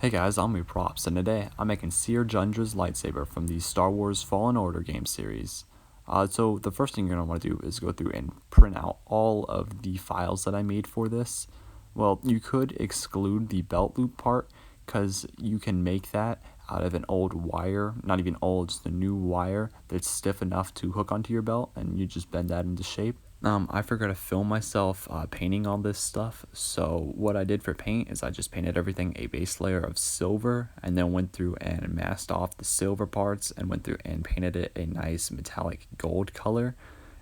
Hey guys, I'm your props, and today I'm making Cere Jundra's lightsaber from the Star Wars Fallen Order game series. So the first thing you're going to want to do is go through and print out all of the files that I made for this. Well, you could exclude the belt loop part, because you can make that out of an old wire, not even old, just a new wire that's stiff enough to hook onto your belt, and you just bend that into shape. I forgot to film myself painting all this stuff, so what I did for paint is I just painted everything a base layer of silver, and then went through and masked off the silver parts and went through and painted it a nice metallic gold color.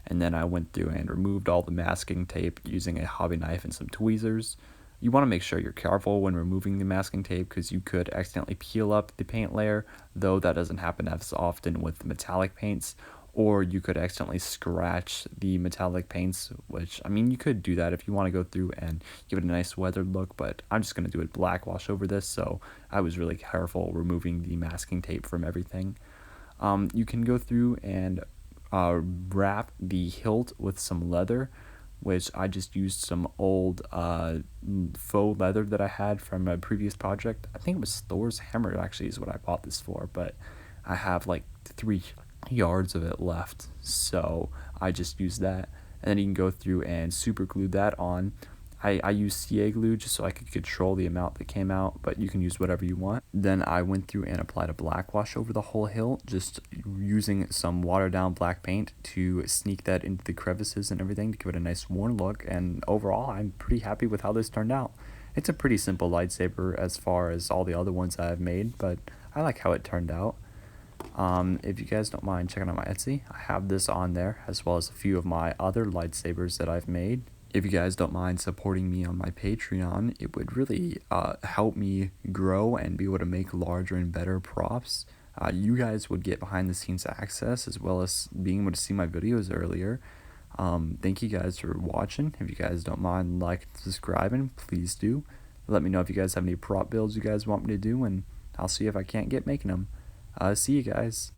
And then I went through and removed all the masking tape using a hobby knife and some tweezers. You want to make sure you're careful when removing the masking tape, because you could accidentally peel up the paint layer, though that doesn't happen as often with metallic paints. Or you could accidentally scratch the metallic paints, which, I mean, you could do that if you want to go through and give it a nice weathered look, but I'm just going to do a black wash over this, so I was really careful removing the masking tape from everything. You can go through and wrap the hilt with some leather, which I just used some old faux leather that I had from a previous project. I think it was Thor's hammer, actually, is what I bought this for, but I have like 3 yards of it left, so I just used that. And then you can go through and super glue that on. I used CA glue just so I could control the amount that came out, but you can use whatever you want. Then I went through and applied a black wash over the whole hilt, just using some watered down black paint to sneak that into the crevices and everything to give it a nice worn look. And overall, I'm pretty happy with how this turned out. It's a pretty simple lightsaber as far as all the other ones I've made, but I like how it turned out. If you guys don't mind checking out my Etsy, I have this on there, as well as a few of my other lightsabers that I've made. If you guys don't mind supporting me on my Patreon, it would really help me grow and be able to make larger and better props. You guys would get behind the scenes access, as well as being able to see my videos earlier. Thank you guys for watching. If you guys don't mind liking and subscribing, please do. Let me know if you guys have any prop builds you guys want me to do, and I'll see if I can't get making them. See you guys.